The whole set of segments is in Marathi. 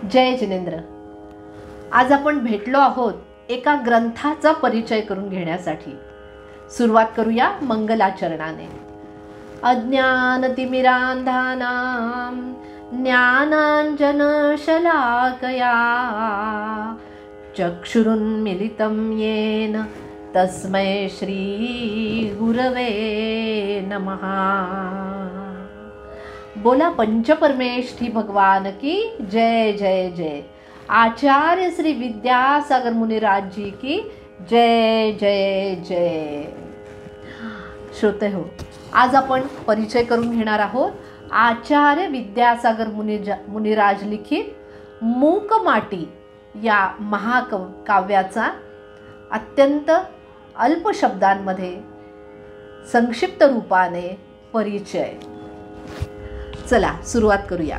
जय जिनेंद्र. आज आपण भेटलो आहोत एका ग्रंथाचा परिचय करून घेण्यासाठी. सुरुवात करूया मंगलाचरणाने. अज्ञानतिमिरांधानां ज्ञानांजनशलाकया चक्षुरुन्मिलितं येन तस्मै श्री गुरवे नमः. बोला पंचपरमेष्ठी भगवान की जय जय जय. आचार्य श्री विद्यासागर मुनिराज जी की जय जय जय. श्रोते हो, आज आपण परिचय करून घेणार आहोत आचार्य विद्यासागर मुनिराज लिखित मूक माटी या महाकाव्याचा अत्यंत अल्प शब्दांमध्ये संक्षिप्त रूपाने परिचय. चला सुरुवात करूया.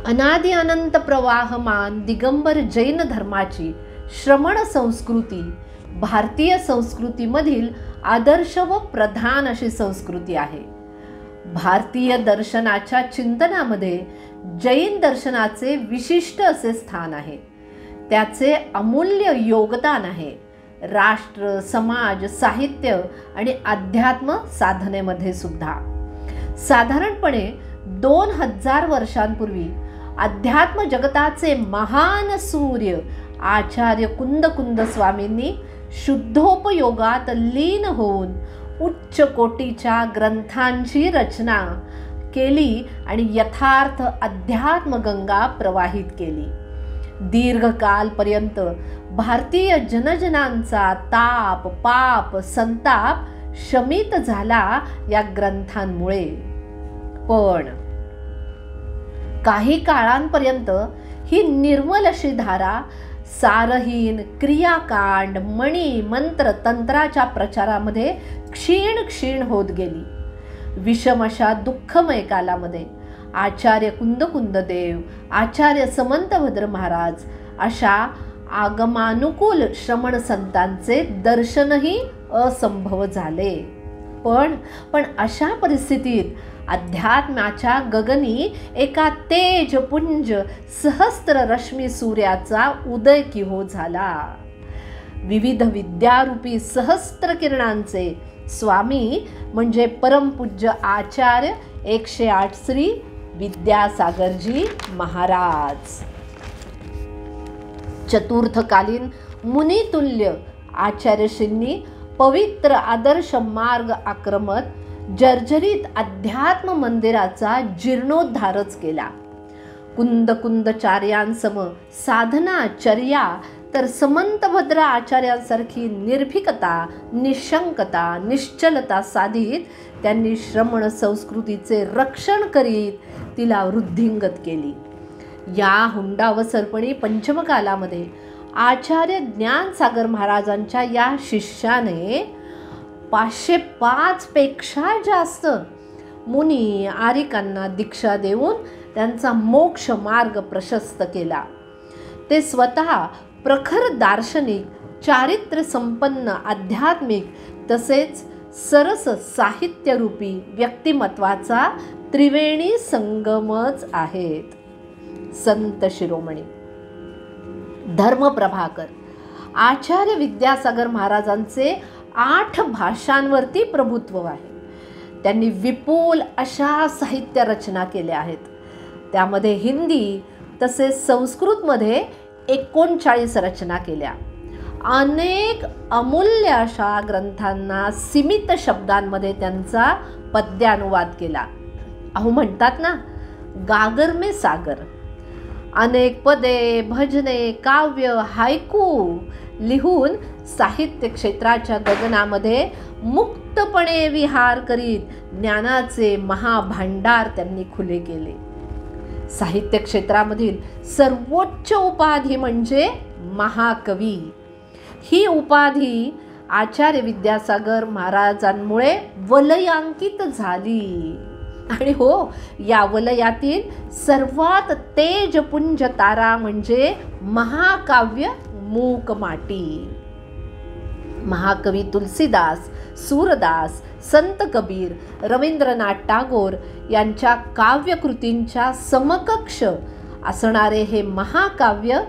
अनादि अनंत प्रवाहमान दिगंबर जैन धर्माची श्रमण संस्कृती भारतीय संस्कृतीमधील आदर्श व प्रधान अशी संस्कृती आहे. भारतीय दर्शनाच्या चिंतनामध्ये जैन दर्शनाचे विशिष्ट असे स्थान आहे. त्याचे अमूल्य योगदान आहे राष्ट्र, समाज, साहित्य आणि अध्यात्म साधनेमध्ये सुद्धा. साधारणपणे 2000 वर्षांपूर्वी अध्यात्म जगताचे महान सूर्य आचार्य कुंद स्वामींनी शुद्धोपयोगात लीन होऊन उच्च कोटीच्या ग्रंथांची रचना केली आणि यथार्थ अध्यात्म गंगा प्रवाहित केली. दीर्घकालपर्यंत भारतीय जनजनांचा ताप, पाप, संताप शमित झाला या ग्रंथांमुळे. पण काही काळांपर्यंत ही निर्मल अशी धारा सारहीन क्रियाकांड, मणी, मंत्र, तंत्राच्या प्रचारामध्ये क्षीण होत गेली. विषम अशा दुःखमय कालामध्ये आचार्य कुंददेव, आचार्य समंतभद्र महाराज अशा आगमानुकूल श्रमण संतांचे दर्शनही असंभव झाले. पण अशा परिस्थितीत अध्यात्माच्या गगनी एका तेजपुंज सहस्त्र रश्मी सूर्याचा उदय की हो झाला. विविध विद्यारूपी सहस्त्र किरणांचे स्वामी म्हणजे परमपूज्य आचार्य 108 श्री विद्यासागरजी महाराज. चतुर्थकालीन मुनितुल्य आचार्यश्रींनी पवित्र आदर्श मार्ग आक्रमत जर्जरित अध्यात्म मंदिराचा जीर्णोद्धारच केला. कुंदचार्यांसम साधना चर्या तर समंतभद्र आचार्यांसारखी निर्भीकता, निशंकता, निश्चलता साधित त्यांनी श्रमण संस्कृतीचे रक्षण करीत तिला वृद्धिंगत केली. या हुंडावसरपणी पंचमकालामध्ये आचार्य ज्ञानसागर महाराजांच्या या शिष्याने 505 पेक्षा जास्त मुनी आरिकांना दीक्षा देऊन त्यांचा मोक्ष मार्ग प्रशस्त केला. ते स्वतः प्रखर दार्शनिक, चारित्र्य संपन्न आध्यात्मिक तसेच सरस साहित्यरूपी व्यक्तिमत्वाचा त्रिवेणी संगमच आहेत. संत शिरोमणी धर्मप्रभाकर आचार्य विद्यासागर महाराजांचे 8 भाषांवरती प्रभुत्व आहे. त्यांनी विपुल अशा साहित्य रचना केल्या आहेत. त्यामध्ये हिंदी तसेच संस्कृतमध्ये 39 रचना केल्या. अनेक अमूल्य अशा ग्रंथांना सीमित शब्दांमध्ये त्यांचा पद्यानुवाद केला. अहो म्हणतात ना, गागर में सागर. अनेक पदे, भजने, काव्य, हायकू लिहून साहित्य क्षेत्राच्या गगनामध्ये मुक्तपणे विहार करीत ज्ञानाचे महाभांडार त्यांनी खुले केले. साहित्य क्षेत्रामधील सर्वोच्च उपाधी म्हणजे महाकवी. ही उपाधी आचार्य विद्यासागर महाराजांमुळे वलयांकित झाली. आणि हो, या वलयातील सर्वात तेजपुंज तारा म्हणजे महाकाव्य मूक माटी. महाकवी तुलसीदास, सूरदास, संत कबीर, रवींद्रनाथ टागोर यांच्या काव्यकृतींच्या समकक्ष असणारे हे महाकाव्य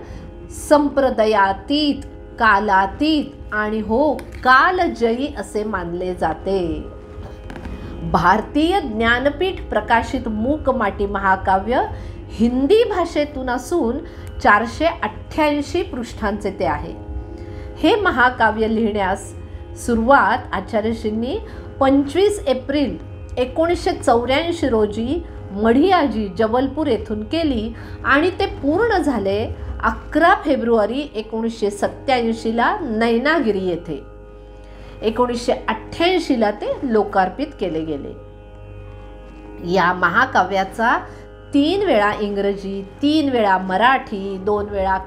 संप्रदायातीत, कालातीत आणि हो कालजयी असे मानले जाते. भारतीय ज्ञानपीठ प्रकाशित मूकमाटी महाकाव्य हिंदी भाषेतून असून 488 पृष्ठांचे ते आहे. हे महाकाव्य लिहिण्यास सुरुवात आचार्यश्रींनी 25 एप्रिल 1984 रोजी मढियाजी जबलपूर येथून केली आणि ते पूर्ण झाले 11 फेब्रुवारी 1987 नैनागिरी येथे. 1988 ते लोकार्पित केले गेले. या महाकाव्याचा 3 वेळा इंग्रजी, 3 वेळा मराठी, 2 वेळा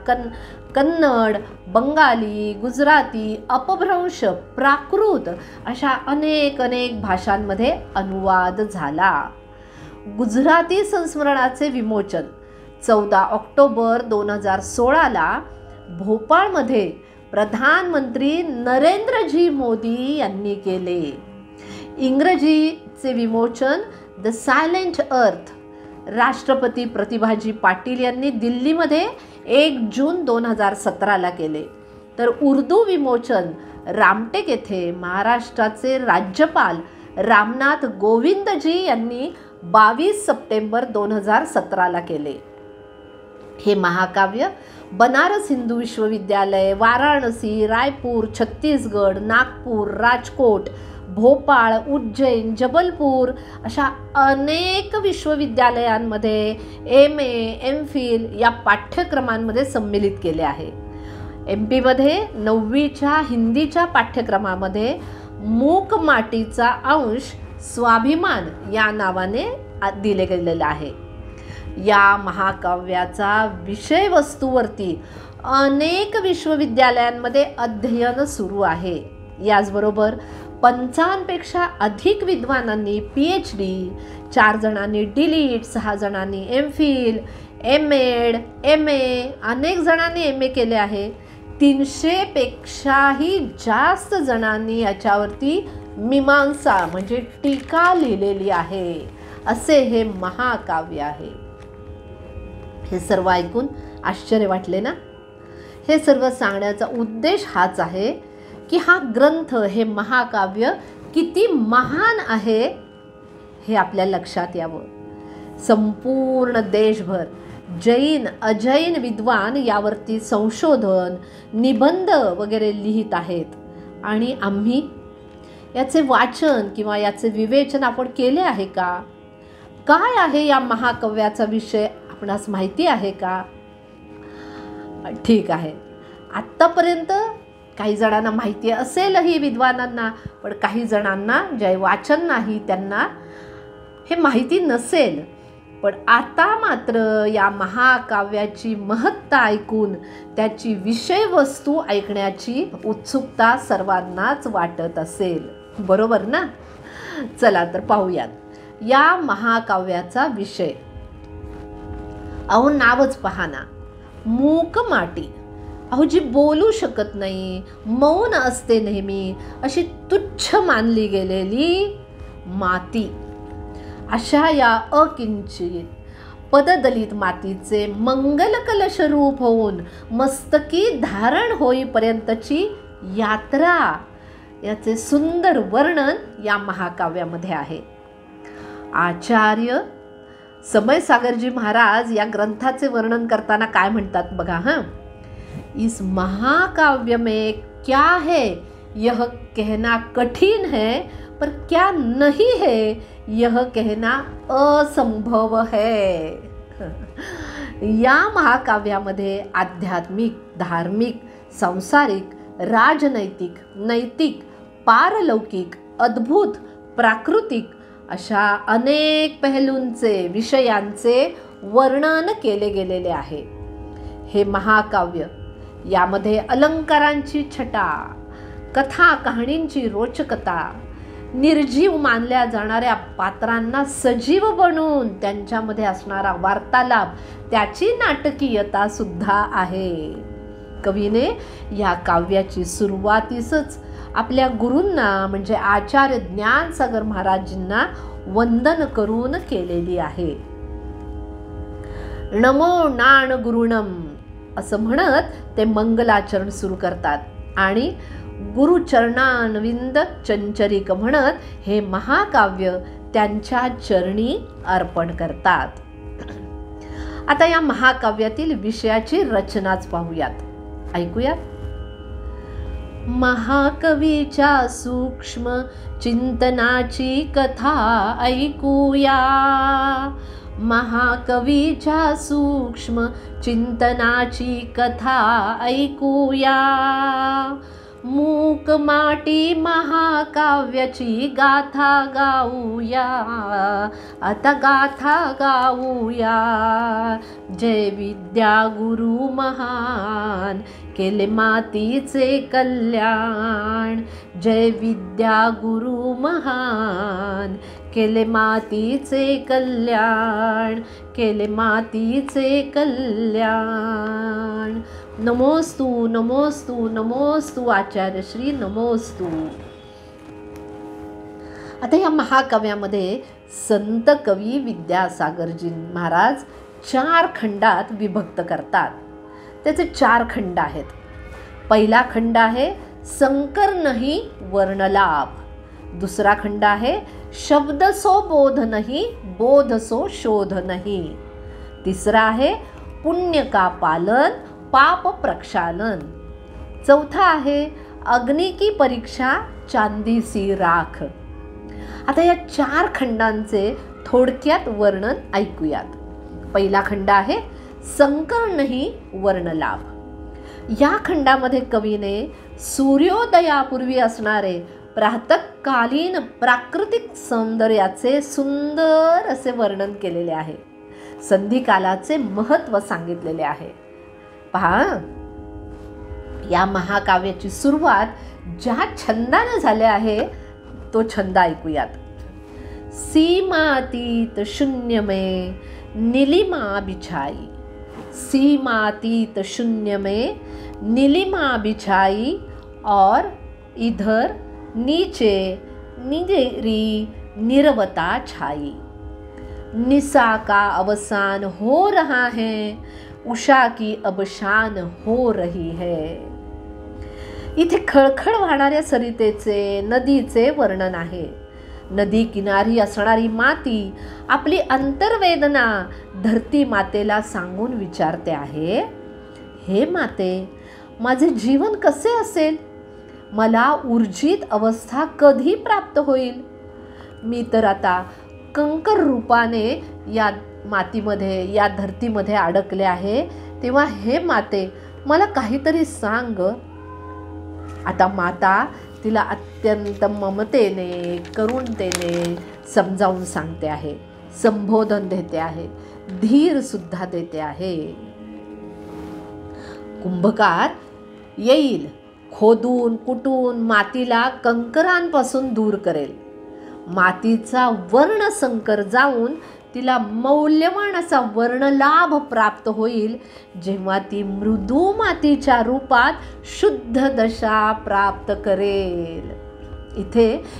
कन्नड, बंगाली, गुजराती, अपभ्रंश, प्राकृत अशा अनेक भाषांमध्ये अनुवाद झाला. गुजराती संस्मरणाचे विमोचन 14 ऑक्टोबर 2016 भोपाळमध्ये प्रधानमंत्री नरेंद्रजी मोदी यांनी केले. इंग्रजीचे विमोचन द सायलेंट अर्थ राष्ट्रपती प्रतिभाजी पाटील यांनी दिल्लीमध्ये 1 जून 2017 केले. तर उर्दू विमोचन रामटेक येथे महाराष्ट्राचे राज्यपाल रामनाथ कोविंदजी यांनी 22 सप्टेंबर 2017 केले. हे महाकाव्य बनारस हिंदू विश्वविद्यालय, वाराणसी, रायपूर, छत्तीसगड, नागपूर, राजकोट, भोपाळ, उज्जैन, जबलपूर अशा अनेक विश्वविद्यालयांमध्ये MA, MPhil या पाठ्यक्रमांमध्ये सम्मिलित केले आहे. MP मध्ये 9वीच्या हिंदीच्या पाठ्यक्रमामध्ये मूकमाटीचा अंश स्वाभिमान या नावाने दिले गेलेला आहे. या महाकाव्याचा विषयवस्तूवरती अनेक विश्वविद्यालयांमध्ये अध्ययन सुरू आहे. याचबरोबर 55पेक्षा अधिक विद्वानांनी PhD, 4 जणांनी DLiT, 6 जणांनी MPhil, MAd, MA, अनेक जणांनी MA केले आहे. 300 पेक्षाही जास्त जणांनी याच्यावरती मीमांसा म्हणजे टीका लिहिलेली आहे. असे हे महाकाव्य आहे. हे सर्व ऐकून आश्चर्य वाटले ना? हे सर्व सांगण्याचा उद्देश हाच आहे की हा ग्रंथ, हे महाकाव्य किती महान आहे हे आपल्या लक्षात यावं. संपूर्ण देशभर जैन, अजैन विद्वान यावरती संशोधन, निबंध वगैरे लिहित आहेत आणि आम्ही याचे वाचन किंवा याचे विवेचन आपण केले आहे का? काय आहे या महाकाव्याचा विषय आपणास माहिती आहे का? ठीक आहे, आत्तापर्यंत काही जणांना माहिती असेलही विद्वानांना, पण काही जणांना जे वाचन नाही त्यांना हे माहिती नसेल. पण आता मात्र या महाकाव्याची महत्ता ऐकून त्याची विषयवस्तू ऐकण्याची उत्सुकता सर्वांनाच वाटत असेल, बरोबर ना? चला तर पाहूयात या महाकाव्याचा विषय. अहो नावच पहा ना, मूकमाटी. अहो जी बोलू शकत नाही, मौन असते नेहमी, अशी तुच्छ मानली गेलेली माती, अशा या अकिंचित पददलित मातीचे मंगल कलश रूप होऊन मस्तकी धारण होईपर्यंतची यात्रा, याचे सुंदर वर्णन या महाकाव्यामध्ये आहे. आचार्य समयसागरजी महाराज या ग्रंथाचे वर्णन करताना काय म्हणतात बघा. इस महाकाव्य में क्या है यह कहना कठिन है, पर क्या नहीं है यह कहना असंभव है. या महाकाव्यामध्ये आध्यात्मिक, धार्मिक, सांसारिक, राजनैतिक, नैतिक, पारलौकिक, अद्भुत, प्राकृतिक अशा अनेक पहलूंचे, विषयांचे वर्णन केले गेलेले आहे. हे महाकाव्य यामध्ये अलंकारांची छटा, कथा कहाणींची रोचकता, निर्जीव मानल्या जाणाऱ्या पात्रांना सजीव बनवून त्यांच्यामध्ये असणारा वार्तालाप, त्याची नाटकीयता सुद्धा आहे. कवीने या काव्याची सुरुवातीसच आपल्या गुरूंना म्हणजे आचार्य ज्ञानसागर महाराजांना वंदन करून केलेली आहे. नमो नाण गुरुणम असं म्हणत ते मंगलाचरण सुरू करतात आणि गुरुचरणानविंद चंचरिक म्हणत हे महाकाव्य त्यांच्या चरणी अर्पण करतात. आता या महाकाव्यातील विषयाची रचनाच पाहूयात, ऐकूयात. महाकवीच्या सूक्ष्म चिंतनाची कथा ऐकूया. महाकवीच्या सूक्ष्म चिंतनाची कथा ऐकूया. मूक माटी महाकाव्याची गाथा गाऊया. आता गाथा गाऊया. जय विद्या गुरु महान केले मातीचे कल्याण. जय विद्या गुरु महान केले मातीचे कल्याण. केले मातीचे कल्याण. नमोस्तु नमोस्तु नमोस्तु आचार्य श्री नमोस्तु. आता या महाकाव्यामध्ये संत कवी विद्यासागरजी महाराज 4 खंडात विभक्त करतात. त्याचे 4 खंड आहेत. पहिला खंड आहे संकर नाही वर्णलाभ. दुसरा खंड आहे शब्द सो बोध नाही बोध सो शोध नाही. तिसरा आहे पुण्य का पालन पाप प्रक्षालन. चौथा आहे अग्नि की परीक्षा चांदी सी राख. आता या 4 खंडांचे थोडक्यात वर्णन ऐकूयात. पहिला खंड आहे संकर नाही वर्णलाभ. या खंडामध्ये कवीने सूर्योदयापूर्वी असणारे प्रातःकालीन प्राकृतिक सौंदर्याचे सुंदर असे वर्णन केलेले आहे. संधिकालाचे महत्त्व सांगितलेले आहे. पहा, या महाकाव्याची सुरुवात ज्या छंदाने झाले आहे तो छंद ऐकूयात. सीमातीत शून्य में नीलिमा बिछाई. सीमातीत शून्य में नीलिमा बिछाई और इधर नीचे नीरी निरवता छाई. निशा का अवसान हो रहा है उषा की अब शान हो रही है. इथे खळखळ वाहणाऱ्या सरितेचे नदीचे वर्णन आहे. नदी किनारी असणारी माती आपली अंतर्वेदना धरती मातेला सांगून विचारते आहे, हे माते, माझे जीवन कसे असेल? मला ऊर्जित अवस्था कधी प्राप्त होईल? मी तर आता कंकर रूपाने या मातीमध्ये या धरतीमध्ये अडकले आहे. तेव्हा हे माते मला काहीतरी सांग. आता माता तिला अत्यंत ममतेने करुणतेने समजावून सांगते आहे, संबोधन देते आहे, धीर सुद्धा देते आहे. कुंभकार येईल, खोदून कुटून मातीला कंकरांपासून दूर करेल. मातीचा वर्णसंकर जाऊन तिला मौल्यवान असा वर्णलाभ प्राप्त होईल, जेव्हा ती मृदू मातीच्या रूपात शुद्ध दशा प्राप्त करेल.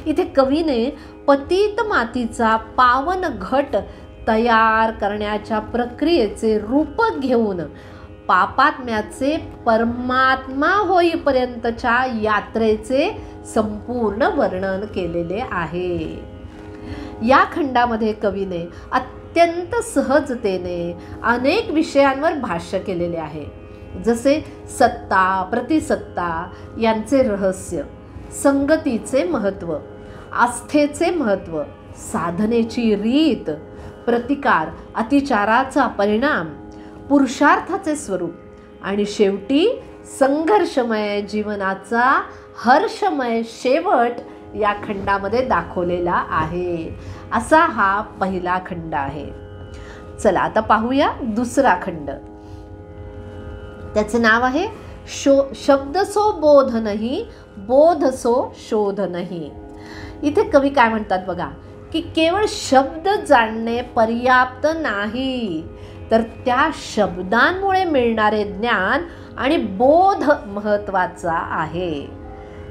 इथे कवीने पतित मातीचा पावन घट तयार करण्याच्या प्रक्रियेचे रूपक घेऊन पापात्म्याचे परमात्मा होईपर्यंतच्या यात्रेचे संपूर्ण वर्णन केलेले आहे. या खंडामध्ये कवीने अत्यंत सहजतेने अनेक विषयांवर भाष्य केलेले आहे. जसे सत्ता प्रतिसत्ता यांचे रहस्य, संगतीचे महत्त्व, आस्थेचे महत्त्व, साधनेची रीत, प्रतिकार अतिचाराचा परिणाम, पुरुषार्थाचे स्वरूप आणि शेवटी संघर्षमय जीवनाचा हर्षमय शेवट या खंडामध्ये दाखवलेला आहे. असा हा पहिला खंड आहे. चला आता पाहूया दुसरा खंड. त्याचे नाव आहे शब्द सो बोध नाही बोध सो शोध नाही. इथे कवी काय म्हणतात बघा, की केवळ शब्द जाणणे पर्याप्त नाही, तर त्या शब्दांमुळे मिळणारे ज्ञान आणि बोध महत्त्वाचा आहे.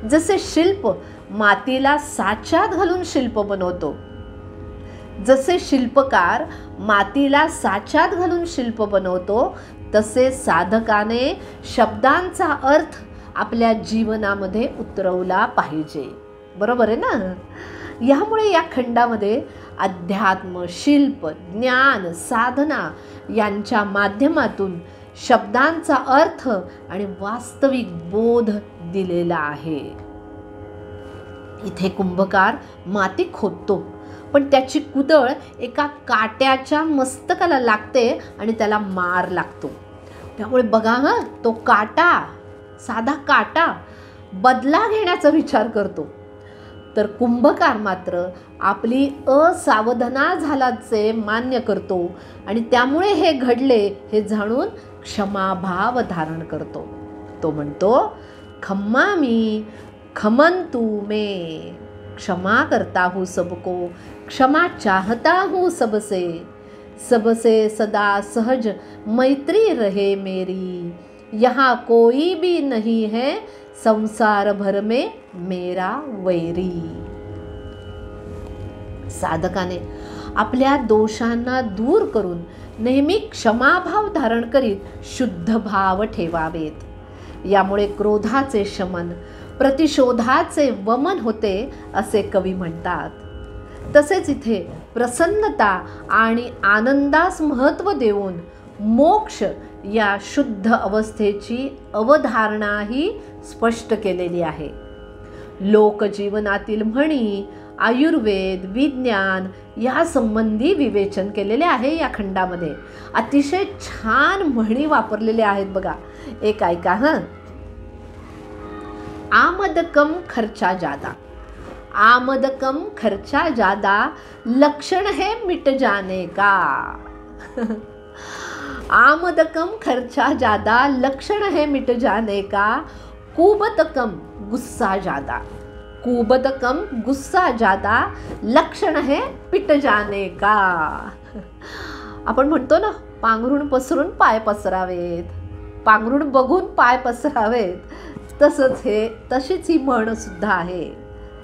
जसे शिल्प मातीला साच्यात घालून शिल्प बनवतो, जसे शिल्पकार मातीला साच्यात घालून शिल्प बनवतो, तसे साधकाने शब्दांचा अर्थ आपल्या जीवनामध्ये उतरवला पाहिजे. बरोबर आहे ना. यामुळे या खंडामध्ये अध्यात्म, शिल्प, ज्ञान, साधना यांच्या माध्यमातून शब्दांचा अर्थ आणि वास्तविक बोध दिलेला आहे. इथे कुंभकार माती खोदतो, पण त्याची कुदळ एका काट्याच्या मस्तकाला लागते आणि त्याला मार लागतो. त्यामुळे बघा तो काटा, साधा काटा बदला घेण्याचा विचार करतो. तर कुंभकार मात्र आपली असावधाना झाल्याचे मान्य करतो आणि त्यामुळे हे घडले हे जाणून क्षमाभाव धारण करतो. तो म्हणतो, खम्मामी खमंतु मैं, क्षमा करता हूँ सबको, क्षमा चाहता हूँ सबसे, सबसे सदा सहज मैत्री रहे मेरी, यहाँ कोई भी नहीं है संसार भर में मेरा वैरी. साधकाने आपल्या दोषांना दूर करून नेहमी क्षमाभाव धारण करीत शुद्ध भाव ठेवावेत. यामुळे क्रोधाचे शमन, प्रतिशोधाचे वमन होते असे कवी म्हणतात. तसेच इथे प्रसन्नता आणि आनंदास महत्त्व देऊन मोक्ष या शुद्ध अवस्थेची अवधारणाही स्पष्ट केलेली आहे. लोकजीवनातील म्हणी, आयुर्वेद, विज्ञान या संबंधी विवेचन केलेले आहे. या खंडामध्ये अतिशय छान म्हणी वापरलेल्या आहेत बघा. एक ऐका हं. आमद कम खर्चा ज्यादा, आमद कम खर्चा ज्यादा, लक्षण है मिट जाने का. आमद कम खर्चा ज्यादा, लक्षण है मिट जाने का, कुबत कम गुस्सा ज्यादा, कुबत कम गुस्सा ज्यादा, लक्षण है पिट जाने का. आपण म्हणतो ना, पांघरून पसरून पाय पसरावेत, पांघरून बघून पाय पसरावेत, तशीच ही म्हण सुद्धा आहे.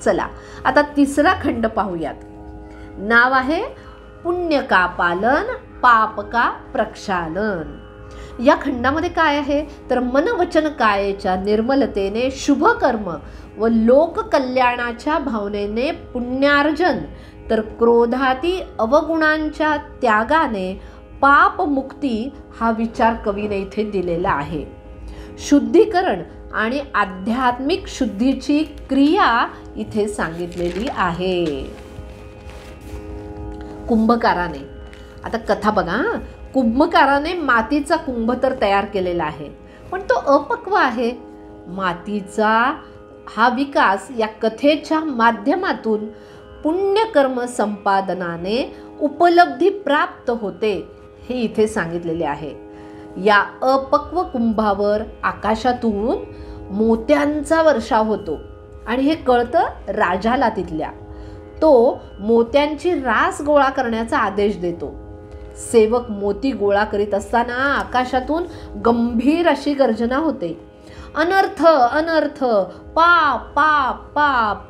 चला आता तिसरा खंड पाहूयात. नाव आहे पुण्य का पालन, पाप का प्रक्षालन. या खंडामध्ये काय आहे तर मन वचन कायेच्या निर्मलतेने शुभ कर्म व लोककल्याणाच्या भावनेने पुण्यार्जन, तर क्रोधाती अवगुणांच्या त्यागाने पापमुक्ती हा विचार कवीने इथे दिलेला आहे. शुद्धीकरण आणि आध्यात्मिक शुद्धीची क्रिया इथे सांगितलेली आहे. कुंभकाराने, आता कथा बघा, कुंभकाराने मातीचा कुंभ तर तयार केलेला आहे, पण तो अपक्व आहे. मातीचा हा विकास या कथेच्या माध्यमातून पुण्यकर्म संपादनाने उपलब्धी प्राप्त होते हे इथे सांगितलेले आहे. या अपक्व कुंभावर आकाशातून मोत्यांचा वर्षाव होतो आणि हे कळतं राजाला तिथल्या. तो मोत्यांची रास गोळा करण्याचा आदेश देतो. सेवक मोती गोळा करीत असताना आकाशातून गंभीर अशी गर्जना होते, अनर्थ अनर्थ, पाप पाप पाप.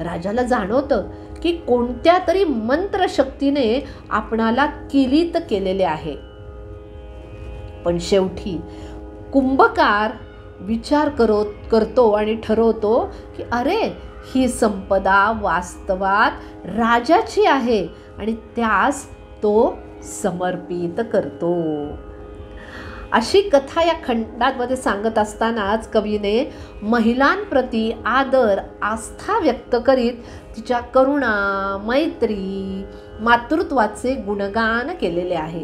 राजाला जाणवतं की कोणत्या तरी मंत्रशक्तीने आपणाला किलीत केलेले आहे. पण शेवटी कुंभकार विचार करतो आणि ठरवतो की अरे, ही संपदा वास्तवात राजाची आहे आणि त्यास तो समर्पित करतो. अशी कथा या खंडामध्ये सांगत असतानाच कवीने महिलांप्रती आदर, आस्था व्यक्त करीत तिच्या करुणा, मैत्री, मातृत्वाचे गुणगान केलेले आहे.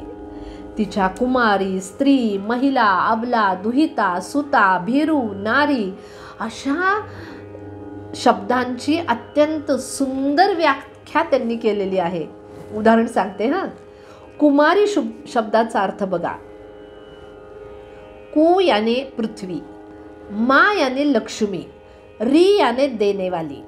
तिच्या कुमारी, स्त्री, महिला, अबला, दुहिता, सुता, भीरू, नारी अशा शब्दांची अत्यंत सुंदर व्याख्या त्यांनी केलेली आहे. उदाहरण सांगते हा. कुमारी शब्दाचा अर्थ बघा. कु याने पृथ्वी, मा याने लक्ष्मी, री याने देने वाली.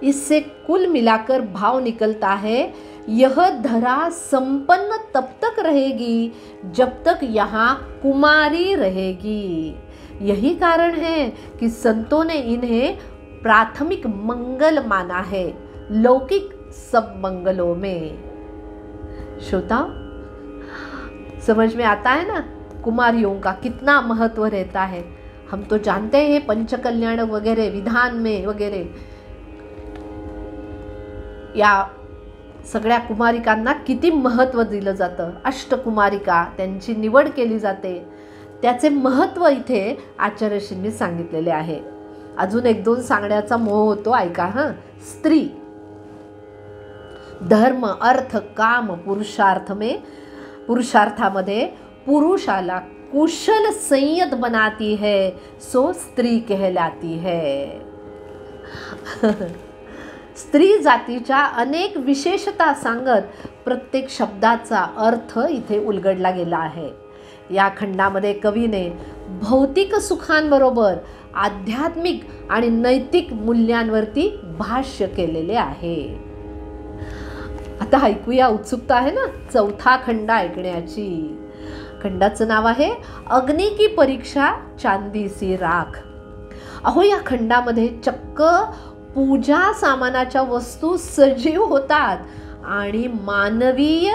इससे कुल मिलाकर भाव निकलता है, यह धरा संपन्न तब तक रहेगी जब तक यहाँ कुमारी रहेगी. यही कारण है कि संतों ने इन्हें प्राथमिक मंगल माना है, लौकिक सब मंगलों में। श्रोता, समझ में आता है ना कुमारियों का कितना महत्व रहता है। हम तो जानते हैं पंचकल्याण वगैरह विधान में वगैरह या सगळ्या कुमारिकांना किती महत्त्व दिलं जातं। अष्टकुमारिका त्यांची निवड केली जाते, त्याचे महत्त्व इथे आचार्यश्रींनी सांगितलेले आहे। अजून एक दोन सांगण्याचा मोह होतो, ऐका हां। स्त्री धर्म अर्थ काम पुरुषार्थामध्ये पुरुषाला कुशल संयत बनाती है, सो स्त्री कहलाती है। स्त्री जातीच्या अनेक विशेषता सांगत प्रत्येक शब्दाचा अर्थ इथे उलगडला गेला आहे। या खंडामध्ये कवीने भौतिक सुखांबरोबर आध्यात्मिक आणि नैतिक मूल्यांवरती भाष्य केलेले आहे। आता ऐकूया, उत्सुकता आहे ना चौथा खंड ऐकण्याची। खंडाचं नाव आहे अग्नि की परीक्षा चांदी सी राख। अहो, या खंडामध्ये चक्क पूजा सामानाच्या वस्तू सजीव होतात आणि मानवीय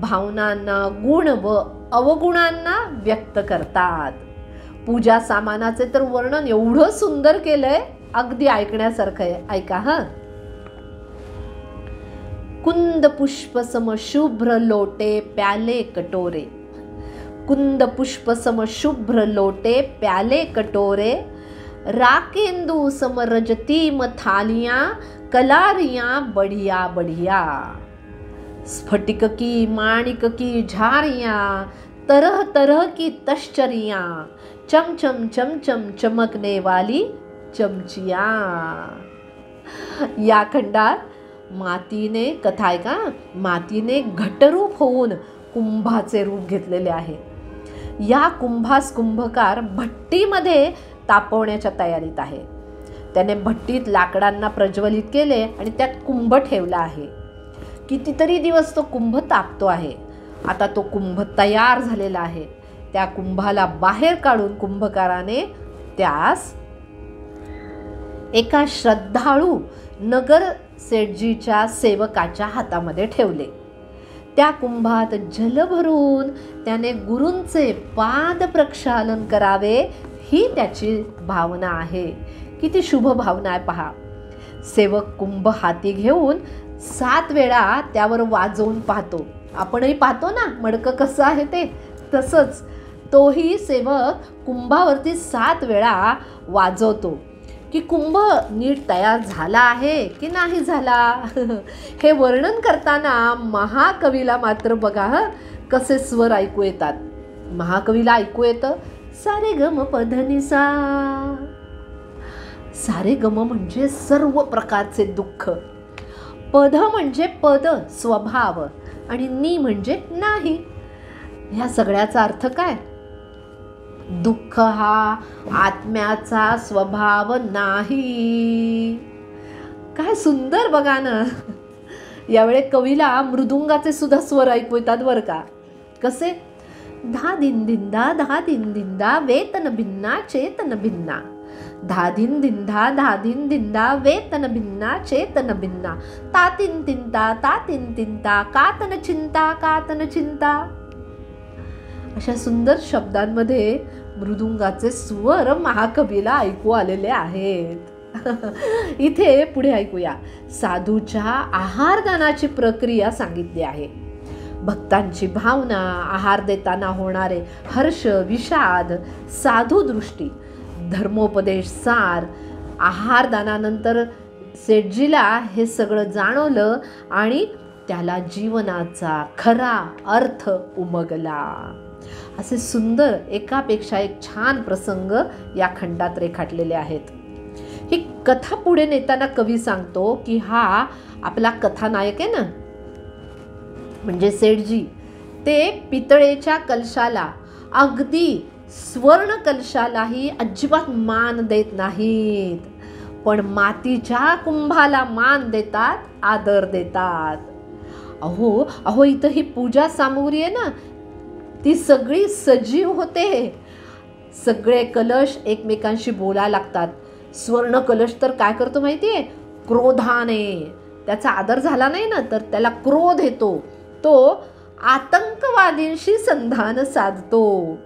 भावनांना गुण व अवगुणांना व्यक्त करतात। पूजा सामानाचे तर वर्णन एवढं सुंदर केलंय, अगदी ऐकण्यासारखं आहे। ऐका हां। कुंद पुष्प सम शुभ्र लोटे प्याले कटोरे, कुंद पुष्प सम शुभ्र लोटे प्याले कटोरे, राकेंदु सम रजतीम थालियां कलारियां बढ़िया बढ़िया, स्फटिक की माणिक की झारियां तरह तरह की तश्चरियां, चम चम चम चम चमकने वाली चमचियां। या खंडात मातीने, कथा आहे का, मातीने घटरूप होऊन कुंभाचे रूप घेतलेले आहे। या कुंभास कुंभकार भट्टीमध्ये तापवण्याच्या तयारीत आहे। त्याने भट्टीत लाकडांना प्रज्वलित केले आणि त्यात कुंभ ठेवला आहे। कितीतरी दिवस तो कुंभ तापतो आहे। आता तो कुंभ तयार झालेला आहे। त्या कुंभाला बाहेर काढून कुंभकाराने त्यास एका श्रद्धाळू नगर सेठजीच्या सेवकाच्या हातामध्ये ठेवले। त्या कुंभात जल भरून त्याने गुरूंचे पाद प्रक्षालन करावे, ही त्याची भावना आहे। किती शुभ भावना आहे पहा। सेवक कुंभ हाती घेऊन 7 वेळा त्यावर वाजवून पाहतो। आपणही पाहतो ना मडकं कसं आहे ते, तसंच तोही सेवक कुंभावरती 7 वेळा वाजवतो की कुंभ नीट तयार झाला आहे की नाही झाला। हे वर्णन करताना महाकवीला मात्र बघा हं कसे स्वर ऐकू येतात। महाकवीला ऐकू येतं सारे गम पधनिसा। सारे गम म्हणजे सर्व प्रकारचे दुःख, पद म्हणजे पद स्वभाव आणि नी म्हणजे नाही। ह्या सगळ्याचा अर्थ काय? दुःख हा आत्म्याचा स्वभाव नाही। काय सुंदर बघा ना। यावेळी कवीला मृदुंगाचे सुद्धा स्वर ऐकू येतात बरं का। कसे? धा दिन दिंदा वेतन भिन्ना चेतन भिन्ना, धा दिन दिंदा वेतन भिन्ना चेतन भिन्ना, तातिन तिंता कातन चिंता। अशा सुंदर शब्दांमध्ये मृदुंगाचे स्वर महाकवीला ऐकू आलेले आहेत। इथे पुढे ऐकूया, साधूच्या आहारदानाची प्रक्रिया सांगितली आहे। भक्तांची भावना, आहार देताना होणारे हर्ष विषाद, साधू दृष्टी, धर्मोपदेश सार। आहारदानानंतर सेठजीला हे सगळं जाणवलं आणि त्याला जीवनाचा खरा अर्थ उमगला। असे सुंदर एकापेक्षा एक छान प्रसंग या खंडात रेखाटलेले आहेत। ही कथा पुढे नेताना कवी सांगतो की हा आपला कथानायक आहे ना, म्हणजे सेठजी, ते पितळेच्या कलशाला, अगदी स्वर्ण कलशालाही अजिबात मान देत नाहीत, पण मातीच्या कुंभाला मान देतात, आदर देतात। अहो इथं ही पूजा सामुग्री आहे ना, ती सगळी सजीव होते। सगळे कलश एकमेकांशी बोलायला लागतात, स्वर्ण कलश तर काय करतो माहितीये, क्रोधाने. त्याचा आदर झाला नाही ना तर त्याला क्रोध येतो, तो आतंकवादींशी संधान साधतो.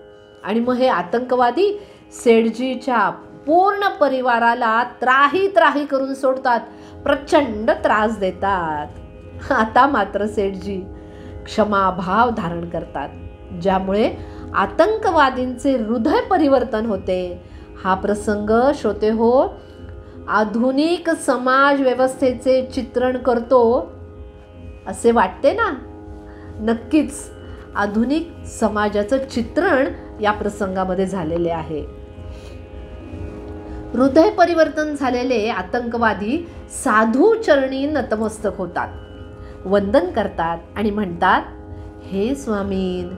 आणि मग हे आतंकवादी सेठजीच्या पूर्ण परिवाराला त्राही त्राही करून सोडतात, प्रचंड त्रास देतात. आता मात्र सेठजी क्षमाभाव धारण करतात, ज्यामुळे आतंकवादींचे हृदय परिवर्तन होते. हा प्रसंग श्रोते हो, आधुनिक समाज व्यवस्थेचे चित्रण करतो असे वाटते ना. नक्कीच आधुनिक समाजाचं चित्रण या प्रसंगामध्ये झालेले आहे. हृदय परिवर्तन झालेले आतंकवादी साधू चरणी नतमस्तक होतात, वंदन करतात आणि म्हणतात, हे स्वामीन,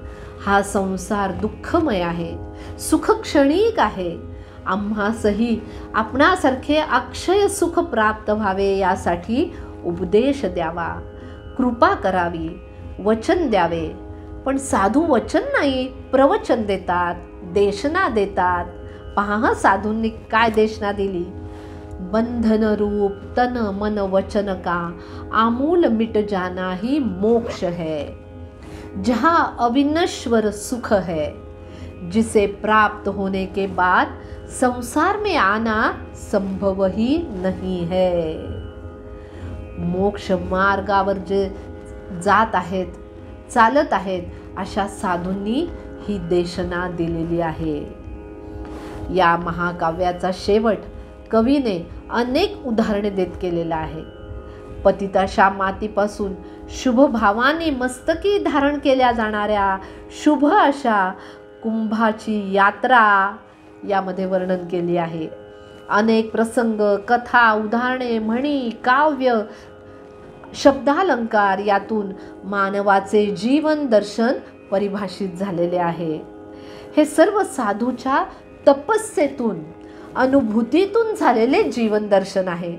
हा संसार दुःखमय आहे, सुख क्षणिक आहे. आम्हासही आपणासारखे अक्षय सुख प्राप्त व्हावे यासाठी उपदेश द्यावा, कृपा करावी, वचन द्यावे. पण साधू वचन नाही, प्रवचन देतात, देशना देतात. पहा साधूंनी काय देशना दिली. बंधन रूप तन मन वचन का आमूल मिट जाना ही मोक्ष है, जहाँ अविनश्वर सुख है, जिसे प्राप्त होने के बाद संसार में आना संभव ही नहीं है. मोक्ष मार्गावर जे जात आहेत, चालत आहेत, अशा साधूंनी ही देशना दिलेली आहे. या महाकाव्याचा शेवट कवीने अनेक उदाहरणे देत केलेला आहे. पतिताशा मातीपासून शुभ भावाने मस्तकी धारण केल्या जाणाऱ्या शुभ अशा कुंभाची यात्रा यामध्ये वर्णन केली आहे. अनेक प्रसंग, कथा, उदाहरणे, म्हणी, काव्य, शब्दालंकार यातून मानवाचे जीवन दर्शन परिभाषित झालेले आहे. हे सर्व साधूच्या तपस्येतून, अनुभूतीतून झालेले जीवन दर्शन आहे.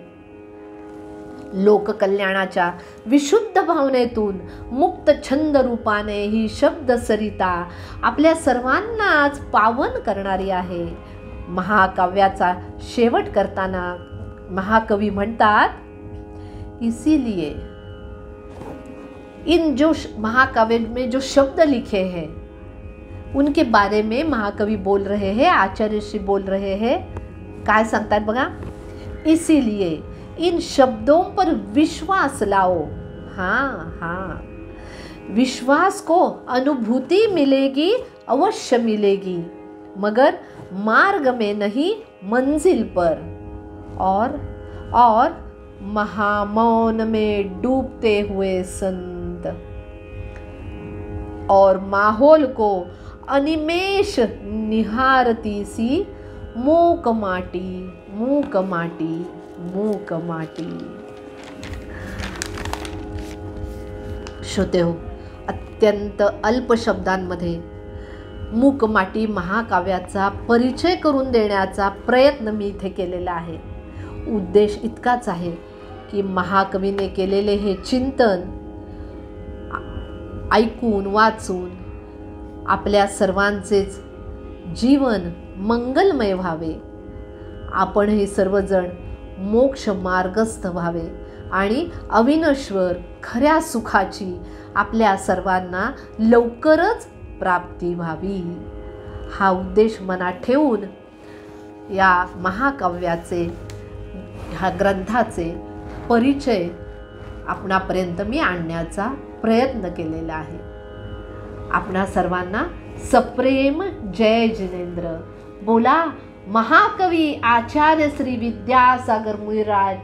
लोककल्याणाच्या विशुद्ध भावनेतून मुक्त छंद रूपाने ही शब्द सरिता आपल्या सर्वांनाच पावन करणारी आहे. महाकाव्याचा शेवट करताना महाकवी म्हणतात, इसीलिए इन जो महाकाव्य में जो शब्द लिखे हैं उनके बारे में महाकवि बोल रहे हैं, आचार्य श्री बोल रहे हैं. काय सांगतात बघा, इसीलिए इन शब्दों पर विश्वास लाओ. हाँ हाँ, विश्वास को अनुभूति मिलेगी, अवश्य मिलेगी, मगर मार्ग में नहीं, मंजिल पर. और महामौन में डूबते हुए संत और माहौल को अनिमेष निहारती सी मूक माटी, मूक माटी, मूक माटी. श्रोते हो, अत्यंत अल्प शब्दांमध्ये मूक माटी महाकाव्याचा परिचय करून देण्याचा प्रयत्न मी इथे केलेला आहे. उद्देश इतकाच आहे की महाकवीने केलेले हे चिंतन ऐकून वाचून आपल्या सर्वांचेच जीवन मंगलमय व्हावे, आपण हे सर्वजण मोक्ष मार्गस्थ व्हावे आणि अविनश्वर खऱ्या सुखाची आपल्या सर्वांना लवकरच प्राप्ती व्हावी. हा उद्देश मनात ठेवून या महाकाव्याचे, ह्या ग्रंथाचे परिचय आपणापर्यंत मी आणण्याचा प्रयत्न केलेला आहे. आपणा सर्वांना सप्रेम जय जिनेंद्र. बोला महाकवी आचार्य श्री विद्यासागर मुनिराज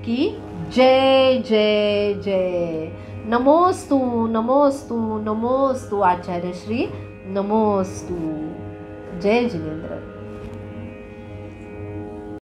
की जय जय जय. नमोस्तु नमोस्तु नमोस्तु आचार्य श्री, नमोस्तु. जय जिनेंद्र.